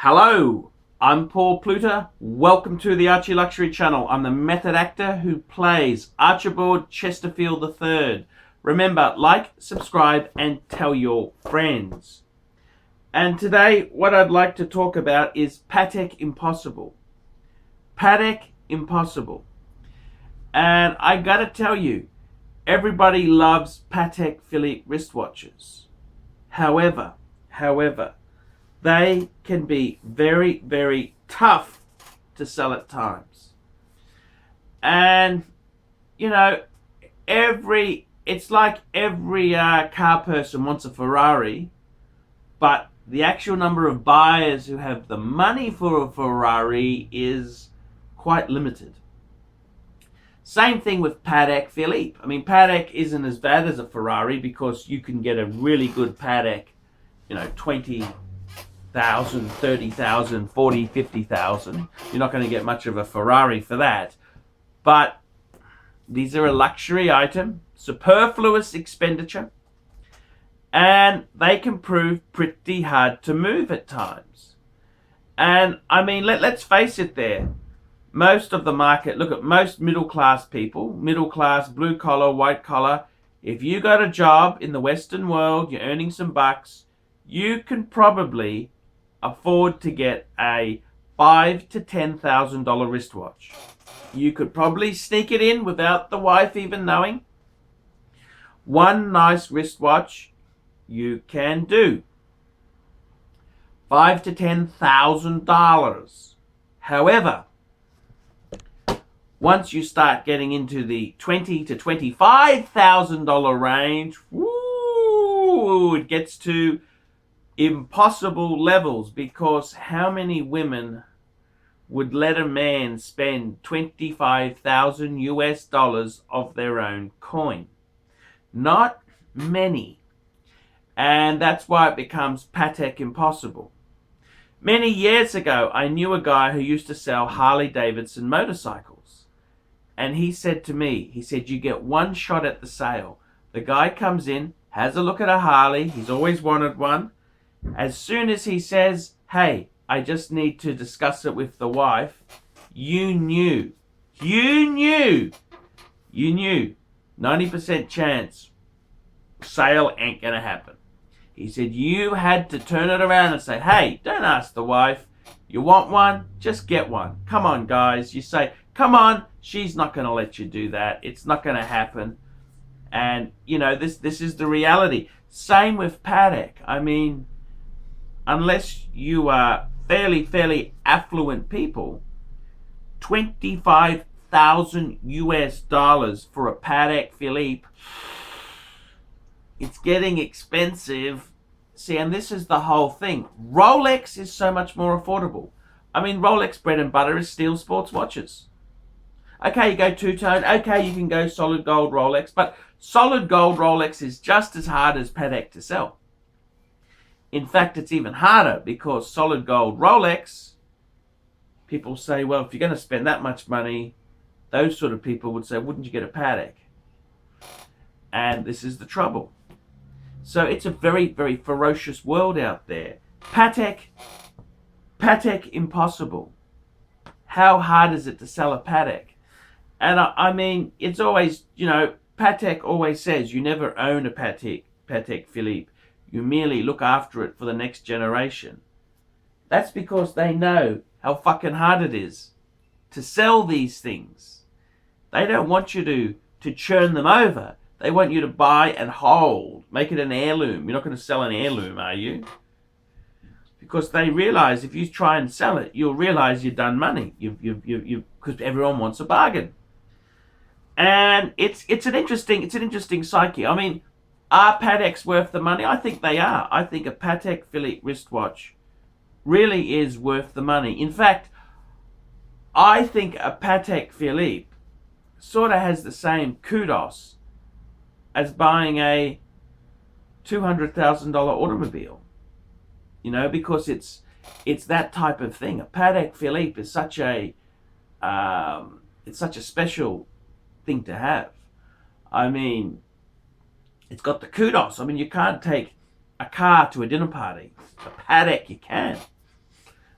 Hello, I'm Paul Pluter. Welcome to the ArchieLuxury channel. I'm the method actor who plays Archibald Chesterfield III. Remember, like, subscribe, and tell your friends. And today, what I'd like to talk about is PATEK Impossible. PATEK Impossible. And I gotta tell you, everybody loves PATEK Philippe wristwatches. However, they can be very, very tough to sell at times. And, you know, it's like every car person wants a Ferrari, but the actual number of buyers who have the money for a Ferrari is quite limited. Same thing with Patek Philippe. I mean, Patek isn't as bad as a Ferrari because you can get a really good Patek, 20,000, 30,000, 40, 50,000. You're not going to get much of a Ferrari for that. But these are a luxury item, superfluous expenditure, and they can prove pretty hard to move at times. And I mean, let's face it there. Most of the market, look at most middle class people, middle class, blue collar, white collar. If you got a job in the Western world, you're earning some bucks, you can probably afford to get a $5,000 to $10,000 wristwatch. You could probably sneak it in without the wife even knowing. One nice wristwatch you can do. $5,000 to $10,000. However, once you start getting into the $20,000 to $25,000 range, woo, it gets to impossible levels, because how many women would let a man spend 25,000 US dollars of their own coin? Not many. And that's why it becomes Patek Impossible. Many years ago, I knew a guy who used to sell Harley-Davidson motorcycles. And he said to me, you get one shot at the sale. The guy comes in, has a look at a Harley. He's always wanted one. As soon as he says, hey, I just need to discuss it with the wife, you knew 90% chance sale ain't gonna happen. He said you had to turn it around and say, hey, don't ask the wife. You want one? Just get one. Come on, guys. You say, come on, she's not going to let you do that. It's not going to happen. And, this is the reality. Same with Patek. I mean, unless you are fairly affluent people, 25,000 US dollars for a Patek Philippe, it's getting expensive. See, and this is the whole thing. Rolex is so much more affordable. I mean, Rolex bread and butter is steel sports watches. Okay, you go two-tone. Okay, you can go solid gold Rolex. But solid gold Rolex is just as hard as Patek to sell. In fact, it's even harder, because solid gold Rolex, people say, well, if you're going to spend that much money, those sort of people would say, wouldn't you get a Patek? And this is the trouble. So it's a very, very ferocious world out there. Patek Impossible. How hard is it to sell a Patek? And I mean, it's always, Patek always says you never own a Patek Philippe. You merely look after it for the next generation. That's because they know how fucking hard it is to sell these things. They don't want you to churn them over. They want you to buy and hold. Make it an heirloom. You're not going to sell an heirloom, are you? Because they realize if you try and sell it, you'll realize you've done money. Because everyone wants a bargain. And it's an interesting psyche. I mean, are Pateks worth the money? I think they are. I think a Patek Philippe wristwatch really is worth the money. In fact, I think a Patek Philippe sort of has the same kudos as buying a $200,000 automobile, because it's that type of thing. A Patek Philippe is such a special thing to have. I mean, it's got the kudos. I mean, you can't take a car to a dinner party. A Patek you can.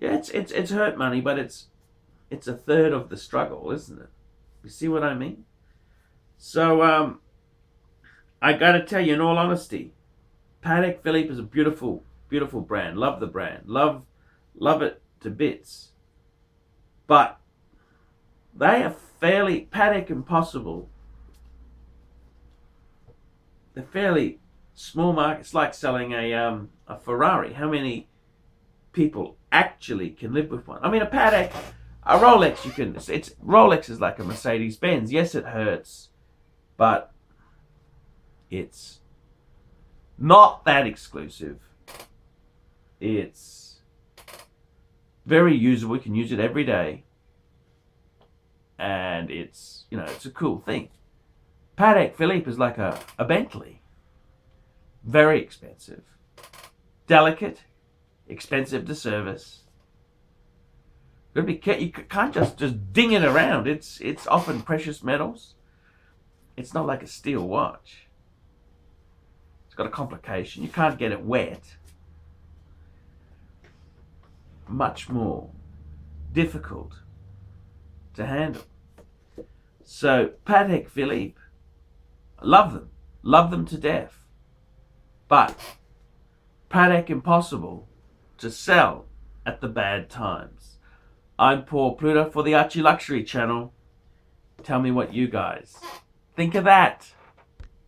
Yeah, it's hurt money, but it's a third of the struggle, isn't it? You see what I mean? So I got to tell you, in all honesty, Patek Philippe is a beautiful, beautiful brand. Love the brand. Love it to bits. But they are fairly Patek Impossible. They're fairly small market. It's like selling a Ferrari. How many people actually can live with one? I mean, a Patek, a Rolex, you can. It's Rolex is like a Mercedes Benz. Yes, it hurts, but it's not that exclusive. It's very usable. You can use it every day, and it's it's a cool thing. Patek Philippe is like a Bentley. Very expensive, delicate, expensive to service. You can't just ding it around. It's often precious metals. It's not like a steel watch. It's got a complication. You can't get it wet. Much more difficult to handle. So Patek Philippe, love them to death. But Patek Impossible to sell at the bad times. I'm Paul Pluto for the ArchieLuxury channel. Tell me what you guys think of that.